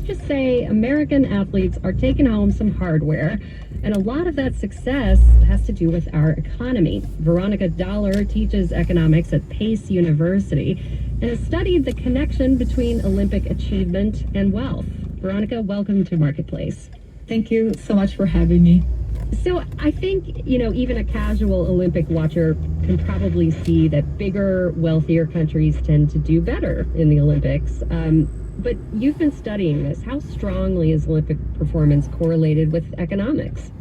just say American athletes are taking home some hardware, and a lot of that success has to do with our economy. Veronica Dollar teaches economics at Pace University and has studied the connection between Olympic achievement and wealth. Veronica, welcome to Marketplace. Thank you so much for having me. So I think, even a casual Olympic watcher can probably see that bigger, wealthier countries tend to do better in the Olympics. But you've been studying this. How strongly is Olympic performance correlated with economics?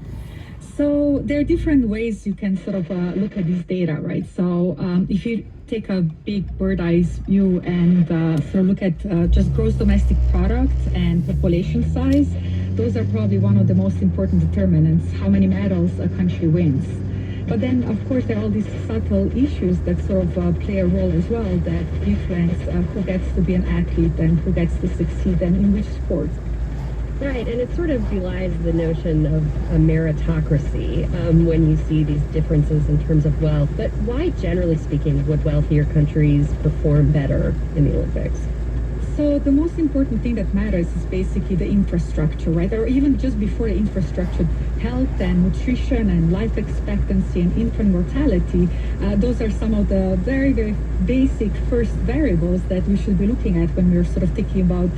So there are different ways you can sort of look at this data, right? So if you take a big bird eye view and sort of look at just gross domestic product and population size, those are probably one of the most important determinants, how many medals a country wins. But then, of course, there are all these subtle issues that sort of play a role as well that influence who gets to be an athlete and who gets to succeed and in which sport. Right, and it sort of belies the notion of a meritocracy when you see these differences in terms of wealth. But why, generally speaking, would wealthier countries perform better in the Olympics? So the most important thing that matters is basically the infrastructure, right? Or even just before the infrastructure, health and nutrition and life expectancy and infant mortality. Those are some of the very, very basic first variables that we should be looking at when we're sort of thinking about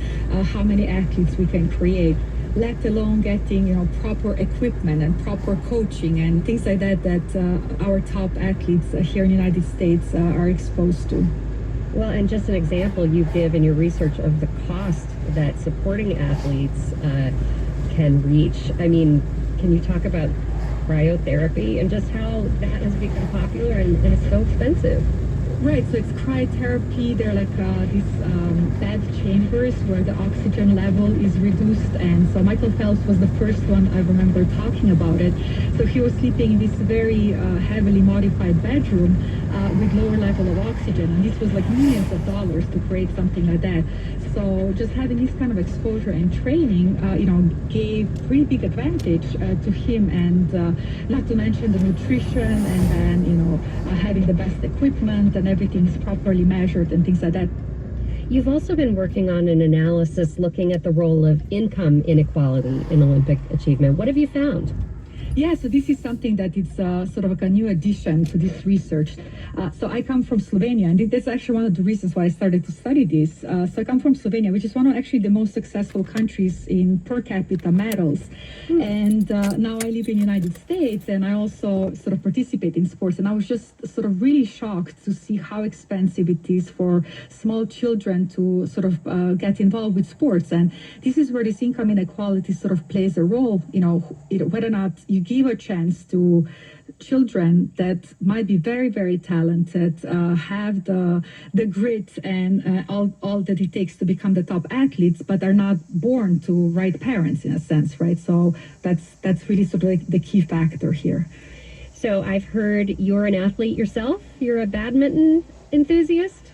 how many athletes we can create, let alone getting, proper equipment and proper coaching and things like that our top athletes here in the United States are exposed to. Well, and just an example you give in your research of the cost that supporting athletes can reach. I mean, can you talk about cryotherapy and just how that has become popular and it's so expensive? Right, so it's cryotherapy. They're like these bed chambers where the oxygen level is reduced. And so Michael Phelps was the first one I remember talking about it. So he was sleeping in this very heavily modified bedroom with lower level of oxygen. And this was like millions of dollars to create something like that. So just having this kind of exposure and training, gave pretty big advantage to him. And not to mention the nutrition and then, having the best equipment and everything's properly measured and things like that. You've also been working on an analysis looking at the role of income inequality in Olympic achievement. What have you found? Yeah, so this is something that is sort of like a new addition to this research. So I come from Slovenia, and that's actually one of the reasons why I started to study this. So I come from Slovenia, which is one of actually the most successful countries in per capita medals. And now I live in the United States, and I also sort of participate in sports. And I was just sort of really shocked to see how expensive it is for small children to sort of get involved with sports. And this is where this income inequality sort of plays a role, whether or not you give a chance to children that might be very, very talented, have the grit and all that it takes to become the top athletes, but are not born to right parents in a sense, right? So that's really sort of like the key factor here. So I've heard you're an athlete yourself. You're a badminton enthusiast.